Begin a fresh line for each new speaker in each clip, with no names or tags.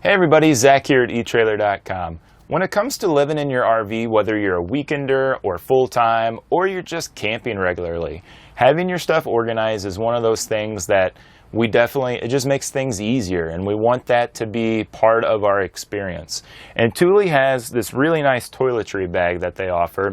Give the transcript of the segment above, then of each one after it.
Hey everybody, Zach here at etrailer.com. When it comes to living in your RV, whether you're a weekender or full-time or you're just camping regularly, having your stuff organized is one of those things that it just makes things easier, and we want that to be part of our experience. And Thule has this really nice toiletry bag that they offer.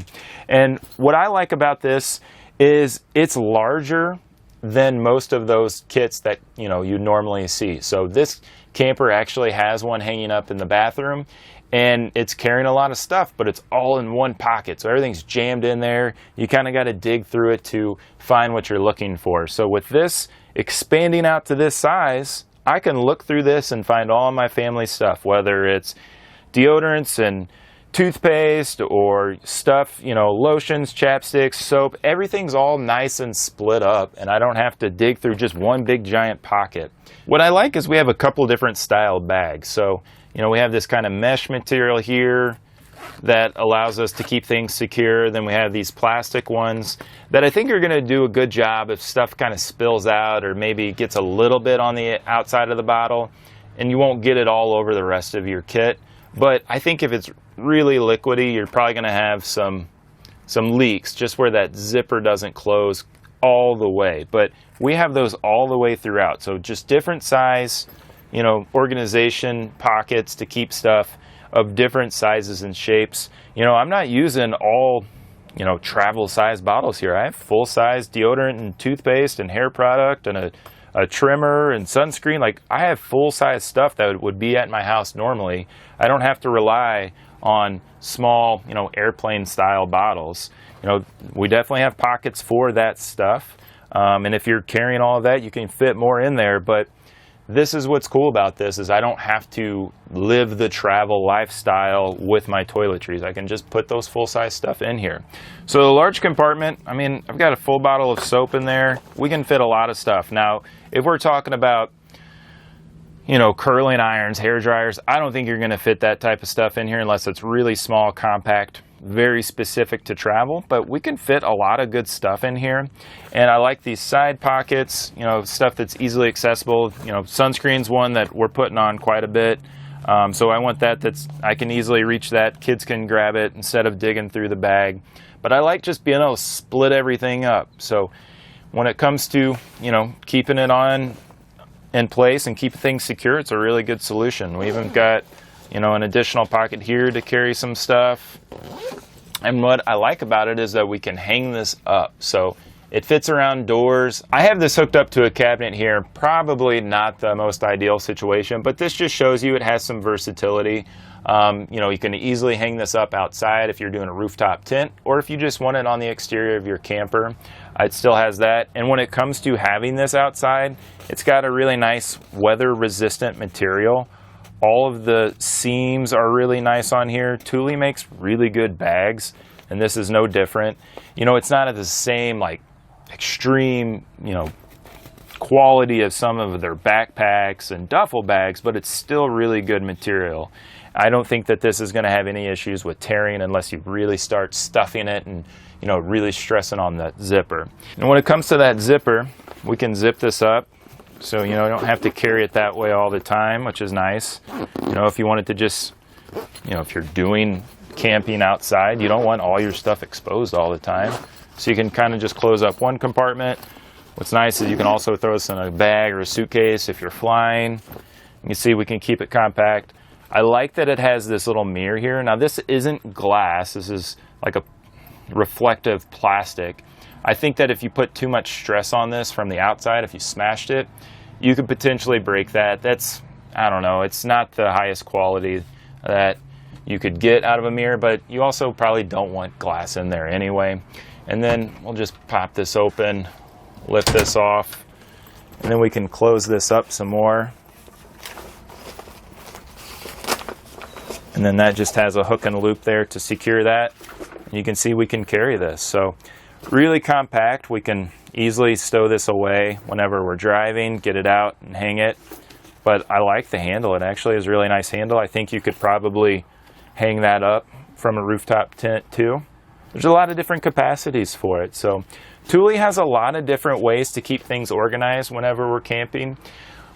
And what I like about this is it's larger than most of those kits that you normally see. So this camper actually has one hanging up in the bathroom, and it's carrying a lot of stuff, but it's all in one pocket, so everything's jammed in there. You kind of got to dig through it to find what you're looking for. So with this expanding out to this size, I can look through this and find all of my family stuff, whether it's deodorants and toothpaste or stuff, lotions, chapsticks, soap. Everything's all nice and split up, and I don't have to dig through just one big giant pocket. What I like is we have a couple different style bags. So, we have this kind of mesh material here that allows us to keep things secure. Then we have these plastic ones that I think are going to do a good job if stuff kind of spills out or maybe gets a little bit on the outside of the bottle, and you won't get it all over the rest of your kit. But I think if it's really liquidy, you're probably going to have some leaks just where that zipper doesn't close all the way. But we have those all the way throughout. So just different size, organization pockets to keep stuff of different sizes and shapes. I'm not using all, travel size bottles here. I have full size deodorant and toothpaste and hair product and a trimmer and sunscreen. Like, I have full size stuff that would be at my house normally. I don't have to rely on small, airplane style bottles. We definitely have pockets for that stuff. And if you're carrying all of that, you can fit more in there. But this is what's cool about this, is I don't have to live the travel lifestyle with my toiletries. I can just put those full-size stuff in here. So the large compartment, I've got a full bottle of soap in there. We can fit a lot of stuff. Now, if we're talking about, curling irons, hair dryers, I don't think you're going to fit that type of stuff in here unless it's really small, compact, very specific to travel. But we can fit a lot of good stuff in here. And I like these side pockets, stuff that's easily accessible. Sunscreen's one that we're putting on quite a bit. So I want I can easily reach that. Kids can grab it instead of digging through the bag. But I like just being able to split everything up. So when it comes to, keeping it on in place and keep things secure, it's a really good solution. We even got, an additional pocket here to carry some stuff. And what I like about it is that we can hang this up. So it fits around doors. I have this hooked up to a cabinet here. Probably not the most ideal situation, but this just shows you it has some versatility. You can easily hang this up outside if you're doing a rooftop tent, or if you just want it on the exterior of your camper. It still has that. And when it comes to having this outside, it's got a really nice weather-resistant material. All of the seams are really nice on here. Thule makes really good bags, and this is no different. It's not at the same extreme, quality of some of their backpacks and duffel bags, but it's still really good material. I don't think that this is going to have any issues with tearing unless you really start stuffing it and really stressing on that zipper. And when it comes to that zipper, we can zip this up, so you don't have to carry it that way all the time, which is nice. If you wanted to just, if you're doing camping outside, you don't want all your stuff exposed all the time, so you can kind of just close up one compartment. What's nice is you can also throw this in a bag or a suitcase if you're flying. You can see we can keep it compact. I like that it has this little mirror here. Now, this isn't glass. This is like a reflective plastic. I think that if you put too much stress on this from the outside, if you smashed it, you could potentially break that. I don't know, it's not the highest quality that you could get out of a mirror, but you also probably don't want glass in there anyway. And then we'll just pop this open, lift this off, and then we can close this up some more. And then that just has a hook and a loop there to secure that. And you can see we can carry this. So really compact. We can easily stow this away whenever we're driving, get it out and hang it. But I like the handle. It actually is a really nice handle. I think you could probably hang that up from a rooftop tent too. There's a lot of different capacities for it. So Thule has a lot of different ways to keep things organized whenever we're camping.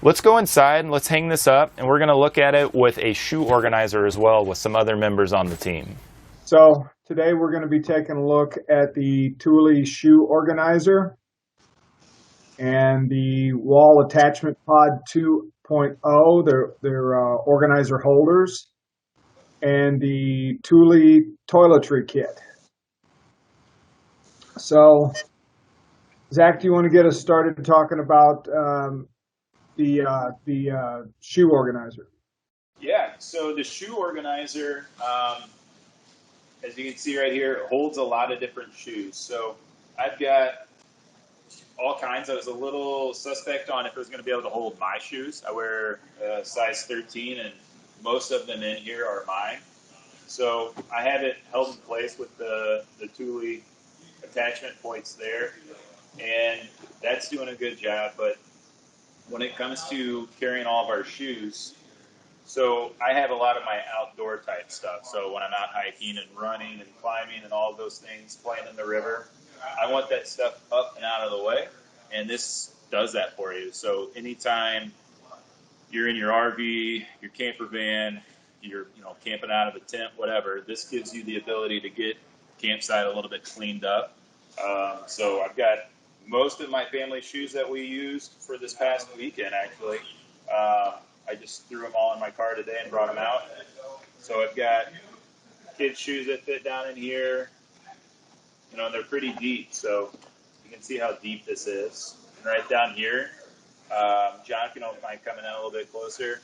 Let's go inside and let's hang this up, and we're going to look at it with a shoe organizer as well with some other members on the team.
So today we're going to be taking a look at the Thule shoe organizer and the wall attachment pod 2.0, their organizer holders, and the Thule Toiletry kit. So Zach, do you want to get us started talking about the shoe organizer?
Yeah, so the shoe organizer, as you can see right here, holds a lot of different shoes. So I've got all kinds. I was a little suspect on if it was going to be able to hold my shoes. I wear a size 13, and most of them in here are mine. So I have it held in place with the Thule attachment points there, and that's doing a good job. But when it comes to carrying all of our shoes, so I have a lot of my outdoor type stuff. So when I'm out hiking and running and climbing and all of those things, playing in the river, I want that stuff up and out of the way. And this does that for you. So anytime you're in your RV, your camper van, you're camping out of a tent, whatever, this gives you the ability to get campsite a little bit cleaned up. So I've got most of my family shoes that we used for this past weekend, actually. I just threw them all in my car today and brought them out. So I've got kids' shoes that fit down in here, and they're pretty deep. So you can see how deep this is. And right down here, John, if you don't mind coming in a little bit closer,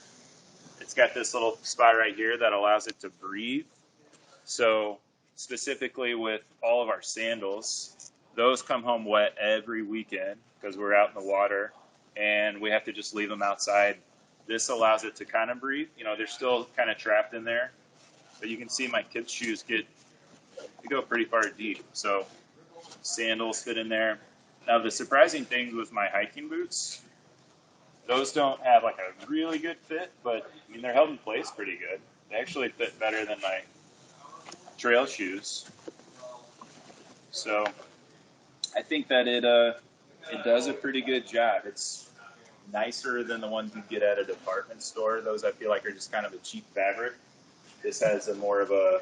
it's got this little spot right here that allows it to breathe. So specifically with all of our sandals, those come home wet every weekend because we're out in the water and we have to just leave them outside. This allows it to kind of breathe. They're still kind of trapped in there, but you can see my kids' shoes go pretty far deep. So sandals fit in there. Now the surprising thing with my hiking boots, those don't have like a really good fit, but they're held in place pretty good. They actually fit better than my trail shoes. So I think that it does a pretty good job. It's nicer than the ones you get at a department store. Those I feel like are just kind of a cheap fabric. This has a more of a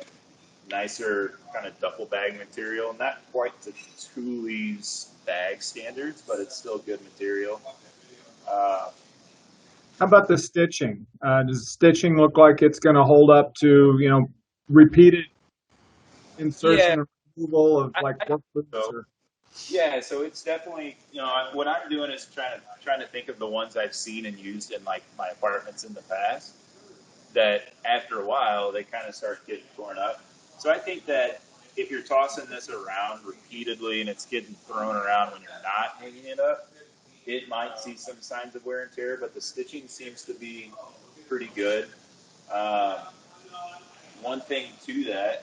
nicer kind of duffel bag material, not quite to Thule's bag standards, but it's still good material.
How about the stitching? Does the stitching look like it's going to hold up to repeated insertion or removal of like work boots?
Yeah, so it's definitely, what I'm doing is trying to think of the ones I've seen and used in like my apartments in the past, that after a while they kind of start getting torn up. So I think that if you're tossing this around repeatedly and it's getting thrown around when you're not hanging it up, it might see some signs of wear and tear, but the stitching seems to be pretty good. One thing to that,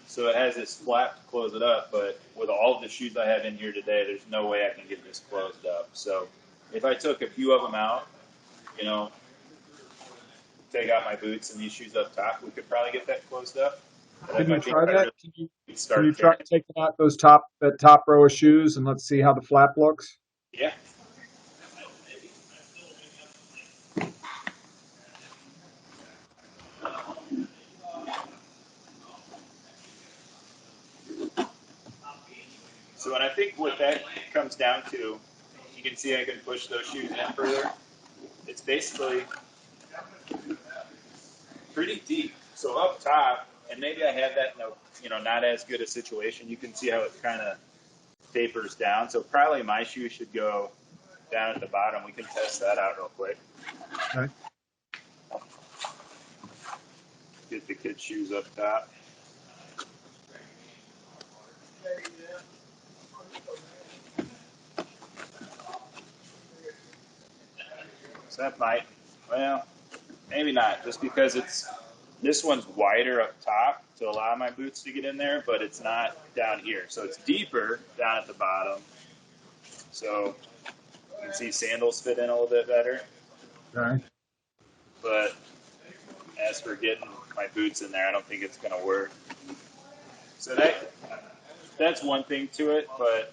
so it has this flap to close it up, but with all of the shoes I have in here today, there's no way I can get this closed up. So if I took a few of them out, take out my boots and these shoes up top, we could probably get that closed up.
Can you try that? Can you try taking out that top row of shoes and let's see how the flap looks?
Yeah. So, and I think what that comes down to, you can see I can push those shoes in further. It's basically pretty deep. So up top, and maybe I have that in a, not as good a situation. You can see how it kind of tapers down. So probably my shoe should go down at the bottom. We can test that out real quick.
Okay.
Get the kids' shoes up top. So that might, well, maybe not, just because this one's wider up top to allow my boots to get in there, but it's not down here. So it's deeper down at the bottom. So you can see sandals fit in a little bit better.
Okay.
But as for getting my boots in there, I don't think it's going to work. So that's one thing to it, but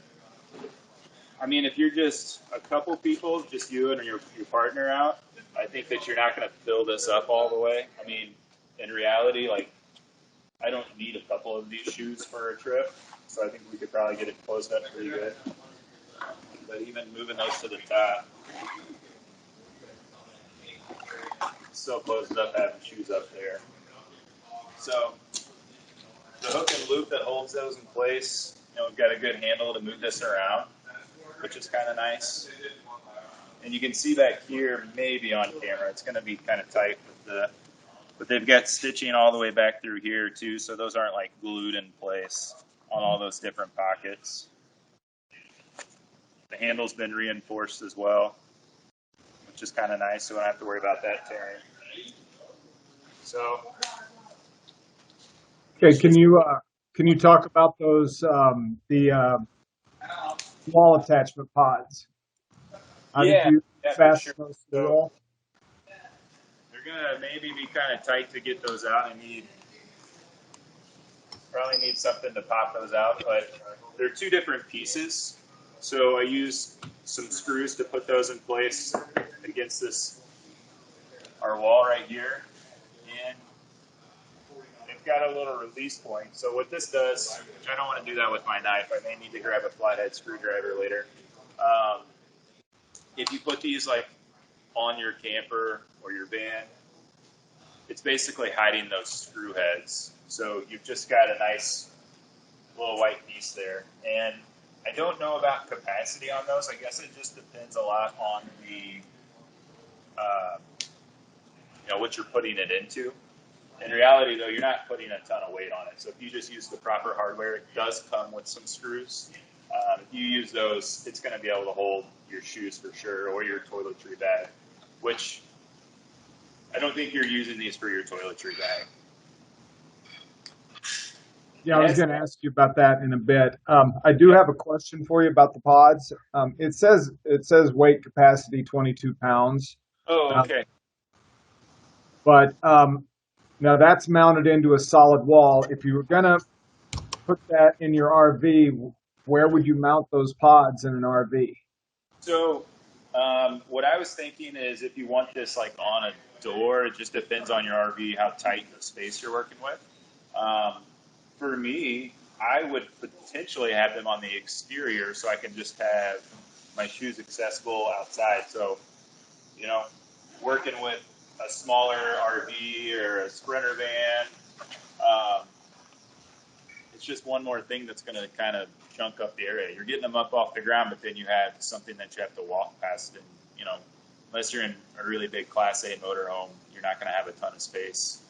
I mean, if you're just a couple people, just you and your partner out, I think that you're not going to fill this up all the way. I mean, in reality, like, I don't need a couple of these shoes for a trip, so I think we could probably get it closed up pretty good. But even moving those to the top, still closes up having shoes up there. So the hook and loop that holds those in place, we've got a good handle to move this around, which is kind of nice. And you can see back here, maybe on camera, it's going to be kind of tight with but they've got stitching all the way back through here too, so those aren't like glued in place on all those different pockets. The handle's been reinforced as well, which is kind of nice, so we don't have to worry about that tearing. So,
Okay, can you talk about those the wall attachment pods? How did you
yeah, for
fasten
sure.
those to the
So
wall?
they're gonna maybe be kind of tight to get those out. Probably need something to pop those out, but they're two different pieces. So I use some screws to put those in place against our wall right here, and they've got a little release point. So what this does, which I don't want to do that with my knife, I may need to grab a flathead screwdriver later. If you put these like on your camper or your van, it's basically hiding those screw heads. So you've just got a nice little white piece there. And I don't know about capacity on those. I guess it just depends a lot on the, what you're putting it into. In reality, though, you're not putting a ton of weight on it. So if you just use the proper hardware, it does come with some screws. If you use those, it's going to be able to hold your shoes for sure, or your toiletry bag, which I don't think you're using these for your toiletry bag.
Yeah, I was going to ask you about that in a bit. I do have a question for you about the pods. It says weight capacity 22 pounds.
Oh, okay.
But now that's mounted into a solid wall. If you were going to put that in your RV, where would you mount those pods in an RV?
So what I was thinking is if you want this like on a door, it just depends on your RV, how tight the space you're working with. For me, I would potentially have them on the exterior so I can just have my shoes accessible outside. So, working with a smaller RV or a Sprinter van, it's just one more thing that's going to kind of chunk up the area. You're getting them up off the ground, but then you have something that you have to walk past. And, unless you're in a really big Class A motorhome, you're not going to have a ton of space.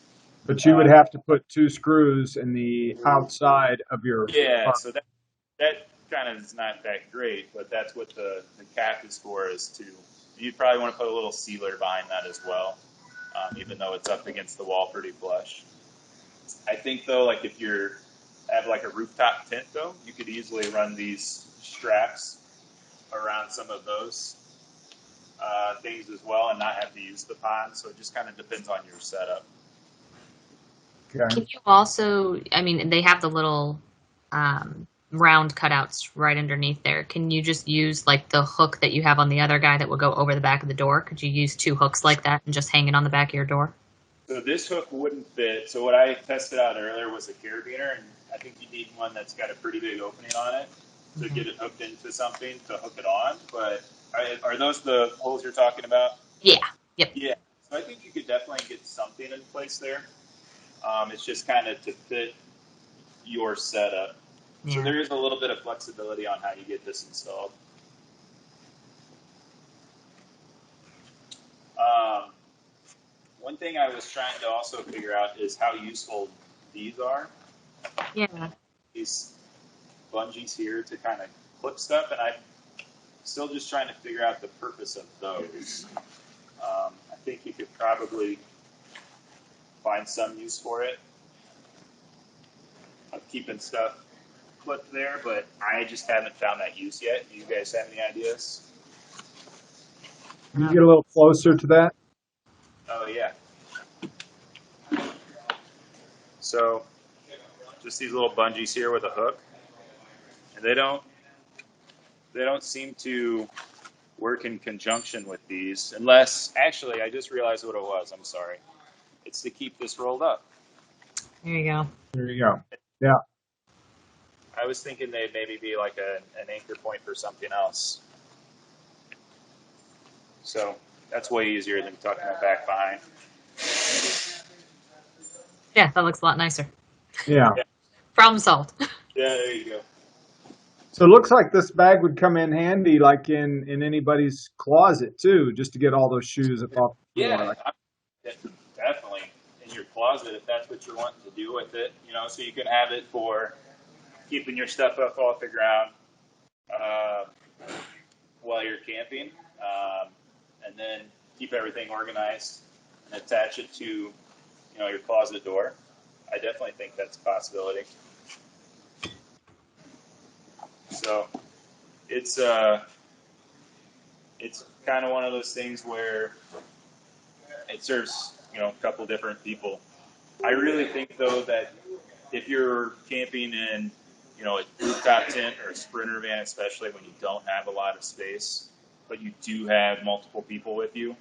But you would have to put two screws in the outside of your
Yeah, so that kind of is not that great, but that's what the cap is for, is to, you'd probably want to put a little sealer behind that as well, even though it's up against the wall pretty flush. I think, though, like if you have like a rooftop tent, though, you could easily run these straps around some of those things as well and not have to use the pod, so it just kind of depends on your setup.
Okay.
Can you also, I mean, they have the little round cutouts right underneath there. Can you just use like the hook that you have on the other guy that will go over the back of the door? Could you use two hooks like that and just hang it on the back of your door?
So this hook wouldn't fit. So what I tested out earlier was a carabiner, and I think you need one that's got a pretty big opening on it to get it hooked into something to hook it on. But are those the holes you're talking about?
Yeah. Yep.
Yeah. So I think you could definitely get something in place there. It's just kind of to fit your setup.
Yeah.
So there is a little bit of flexibility on how you get this installed. One thing I was trying to also figure out is how useful these are.
Yeah.
These bungees here to kind of clip stuff, and I'm still just trying to figure out the purpose of those. I think you could probably find some use for it, of keeping stuff clipped there, but I just haven't found that use yet. Do you guys have any ideas?
Can you get a little closer to that?
Oh, yeah. So just these little bungees here with a hook, and they don't they don't seem to work in conjunction with these, unless, actually, I just realized what it was. I'm sorry. It's to keep this rolled up.
There you go.
There you go. Yeah.
I was thinking they'd maybe be like an anchor point for something else. So that's way easier than tucking it back behind.
Yeah, that looks a lot nicer.
Yeah.
Problem solved.
Yeah, there you go.
So it looks like this bag would come in handy, like in anybody's closet too, just to get all those shoes up off the floor.
Yeah,
Like,
definitely in your closet if that's what you're wanting to do with it. You know, so you can have it for keeping your stuff up off the ground uh, while you're camping, and then keep everything organized and attach it to, you know, your closet door. I definitely think that's a possibility. So it's kind of one of those things where it serves, you know, a couple different people. I really think though that if you're camping in, you know, a rooftop tent or a sprinter van, especially when you don't have a lot of space, but you do have multiple people with you,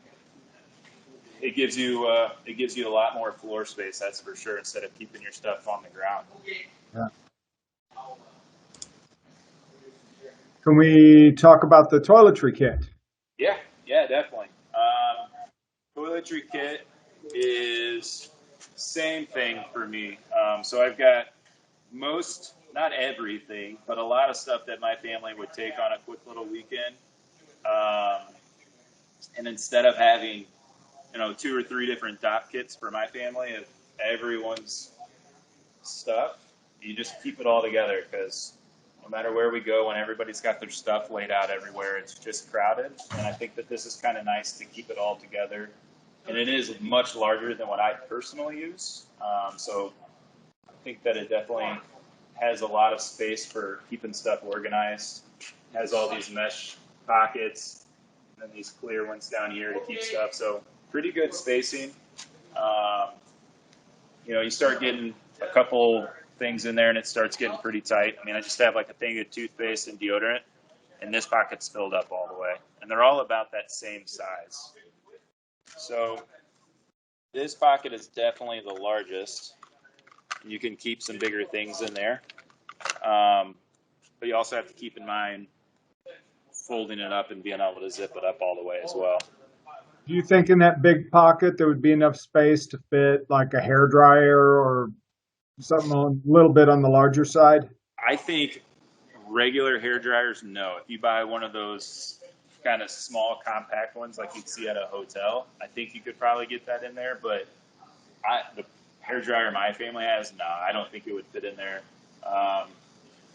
it gives you a lot more floor space. That's for sure. Instead of keeping your stuff on the ground.
yeah. Can we talk about the toiletry kit?
Yeah, definitely. Toiletry kit is same thing for me. So I've got most, not everything, but a lot of stuff that my family would take on a quick little weekend. Um, and instead of having, you know, 2 or 3 different dop kits for my family of everyone's stuff, you just keep it all together because no matter where we go, when everybody's got their stuff laid out everywhere, it's just crowded. And I think that this is kind of nice to keep it all together. And it is much larger than what I personally use. So I think that it definitely has a lot of space for keeping stuff organized. Has all these mesh pockets and then these clear ones down here to keep stuff. So pretty good spacing. Um, you know, you start getting a couple things in there and it starts getting pretty tight. I mean, I just have like a thing of toothpaste and deodorant, and this pocket's filled up all the way. And they're all about that same size. So this pocket is definitely the largest. You can keep some bigger things in there. But you also have to keep in mind folding it up and being able to zip it up all the way as well.
Do you think in that big pocket there would be enough space to fit like a hair dryer or something a little bit on the larger side?
I think regular hair dryers, no. If you buy one of those kind of small compact ones like you'd see at a hotel, I think you could probably get that in there. But the hair dryer my family has, no, I don't think it would fit in there.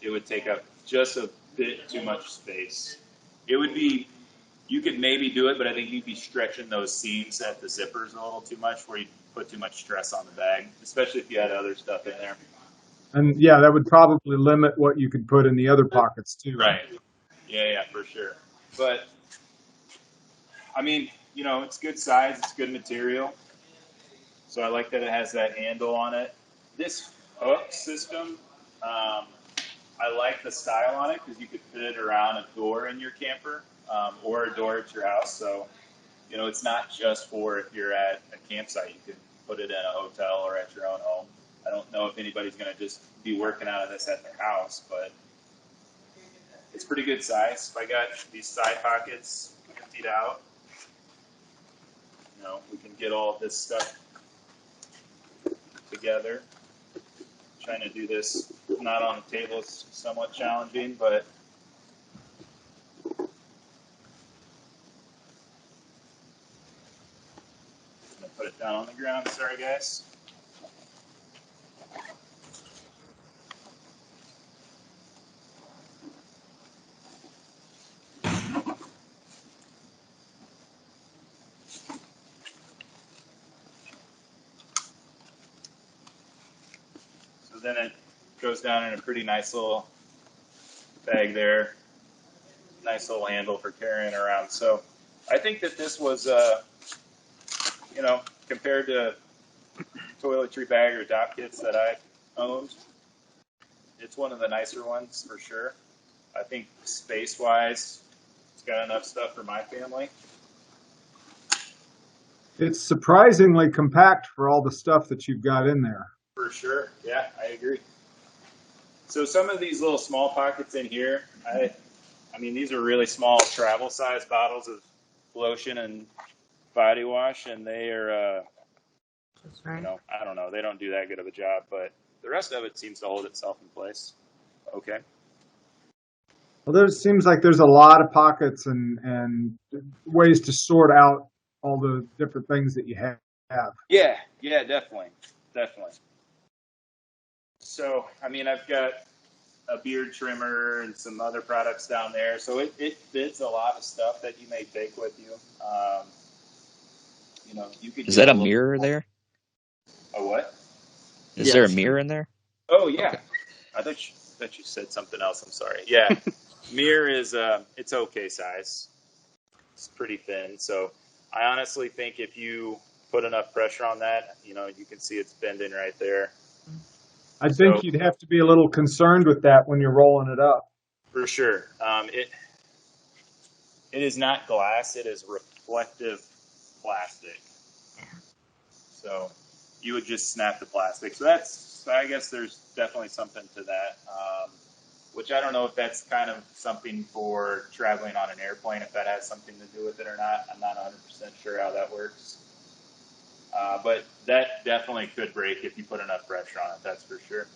It would take up just a bit too much space. It would be, you could maybe do it, but I think you'd be stretching those seams at the zippers a little too much where you'd put too much stress on the bag, especially if you had other stuff in there.
And yeah, that would probably limit what you could put in the other pockets too.
Right. Yeah, for sure. But, I mean, you know, it's good size, it's good material. So I like that it has that handle on it. This hook system, I like the style on it because you could fit it around a door in your camper or a door at your house. So, you know, it's not just for if you're at a campsite. You could put it in a hotel or at your own home. I don't know if anybody's going to just be working out of this at their house, but it's pretty good size. I got these side pockets emptied out. You know, we can get all of this stuff together. Trying to do this not on the table is somewhat challenging, but I'm gonna put it down on the ground. Sorry, guys. So then it goes down in a pretty nice little bag there. Nice little handle for carrying around. So I think that this was, you know, compared to toiletry bag or dop kits that I've owned, it's one of the nicer ones for sure. I think space-wise, it's got enough stuff for my family.
It's surprisingly compact for all the stuff that you've got in there.
For sure. Yeah, I agree. So some of these little small pockets in here, I mean, these are really small travel-sized bottles of lotion and body wash, and they are,
That's right.
you know, I don't know, they don't do that good of a job, but the rest of it seems to hold itself in place. Okay.
Well, there seems like there's a lot of pockets and ways to sort out all the different things that you have.
Yeah, definitely. So, I mean, I've got a beard trimmer and some other products down there. So it fits a lot of stuff that you may take with you. You know, you could
Is
get
that a
little,
mirror there?
a what?
Is there a
Yes.
mirror in there?
Oh yeah.
Okay.
I thought you said something else. I'm sorry. Yeah. Mirror is it's okay size. It's pretty thin. So I honestly think if you put enough pressure on that, you know, you can see it's bending right there.
I think you'd have to be a little concerned with that when you're rolling it up.
For sure. It is not glass. It is reflective plastic. So you would just snap the plastic. So I guess there's definitely something to that. Which I don't know if that's kind of something for traveling on an airplane, if that has something to do with it or not. I'm not 100% sure how that works. But that definitely could break if you put enough pressure on it, that's for sure.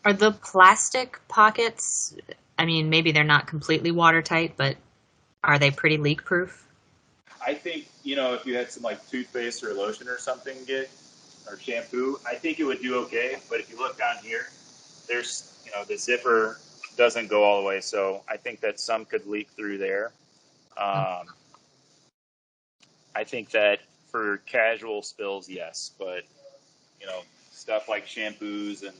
Are the plastic pockets, I mean, maybe they're not completely watertight, but are they pretty leak proof?
I think, you know, if you had some like toothpaste or lotion or something or shampoo, I think it would do okay. But if you look down here, there's, you know, the zipper doesn't go all the way. So I think that some could leak through there. I think that for casual spills, yes. But, you know, stuff like shampoos and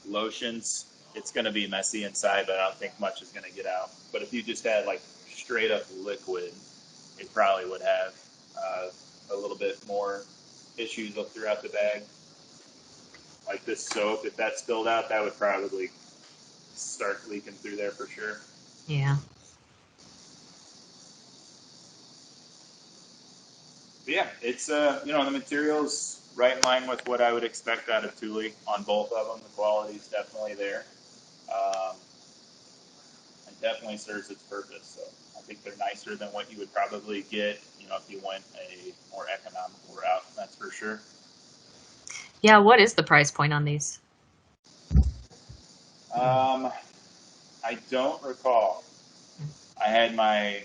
lotions, it's going to be messy inside, but I don't think much is going to get out. But if you just had like straight up liquid, it probably would have a little bit more issues throughout the bag. Like this soap, if that spilled out, that would probably start leaking through there for sure.
Yeah.
But yeah, it's you know, the material's right in line with what I would expect out of Thule on both of them. The quality's definitely there. And definitely serves its purpose. So I think they're nicer than what you would probably get, you know, if you went a more economical route. That's for sure.
Yeah, what is the price point on these?
I don't recall. I had my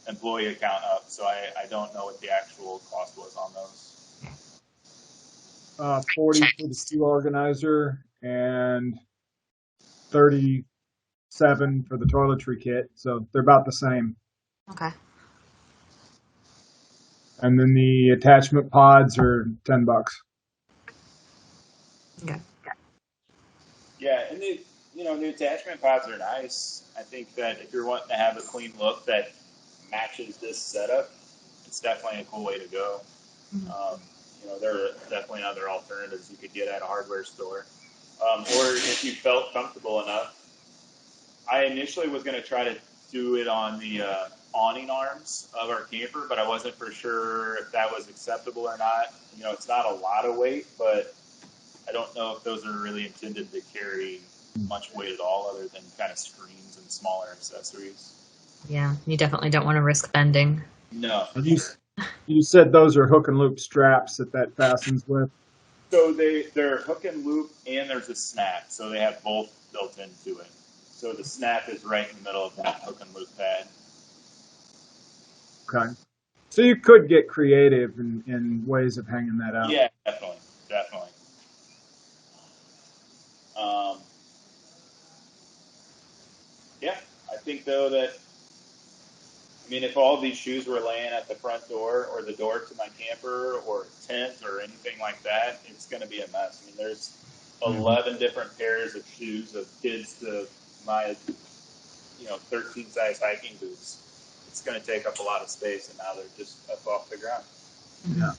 employee account up, so I don't know what the actual cost was on those.
40 for the shoe organizer and 37 for the toiletry kit. So they're about the same.
Okay.
And then the attachment pods are $10.
Okay.
Yeah, and the attachment pods are nice. I think that if you're wanting to have a clean look that matches this setup, it's definitely a cool way to go. You know, there are definitely other alternatives you could get at a hardware store. Or if you felt comfortable enough. I initially was going to try to do it on the awning arms of our camper, but I wasn't for sure if that was acceptable or not. You know, it's not a lot of weight, but I don't know if those are really intended to carry much weight at all other than kind of screens and smaller accessories.
Yeah, you definitely don't want to risk bending.
No.
You said those are hook and loop straps that fastens with.
So they're hook and loop, and there's a snap, so they have both built into it. So the snap is right in the middle of that hook and loop pad.
Okay. So you could get creative in ways of hanging that out.
Yeah, definitely. Yeah, I think though that, I mean, if all these shoes were laying at the front door or the door to my camper or tent or anything like that, it's going to be a mess. I mean, there's 11 different pairs of shoes of kids to my, 13 size hiking boots. It's going to take up a lot of space, and now they're just up off the ground.
Yeah.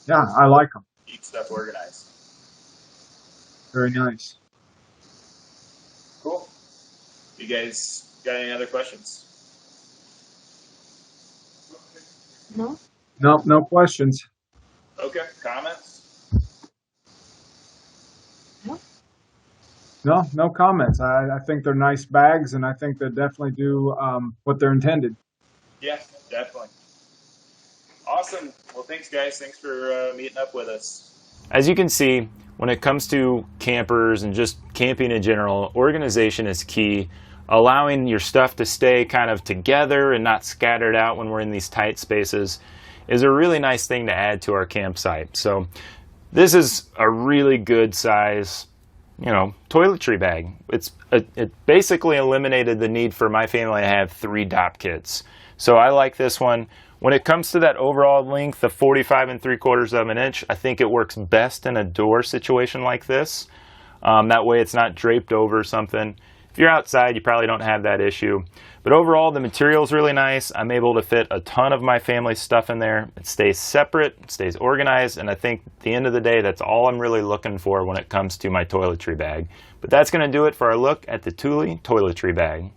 Yeah, I like them.
Keep stuff organized.
Very nice.
Cool. You guys got any other questions?
No.
Nope, no questions.
Okay. Comments?
No, no comments. I think they're nice bags, and I think they definitely do what they're intended.
Yeah, definitely. Awesome. Well, thanks, guys. Thanks for meeting up with us. As you can see, when it comes to campers and just camping in general, organization is key. Allowing your stuff to stay kind of together and not scattered out when we're in these tight spaces is a really nice thing to add to our campsite. So this is a really good size, toiletry bag. It basically eliminated the need for my family to have 3 DOP kits. So I like this one. When it comes to that overall length of 45 3/4 of an inch, I think it works best in a door situation like this. That way it's not draped over something. If you're outside, you probably don't have that issue. But overall, the material is really nice. I'm able to fit a ton of my family's stuff in there. It stays separate, it stays organized, and I think at the end of the day, that's all I'm really looking for when it comes to my toiletry bag. But that's going to do it for our look at the Thule Toiletry bag.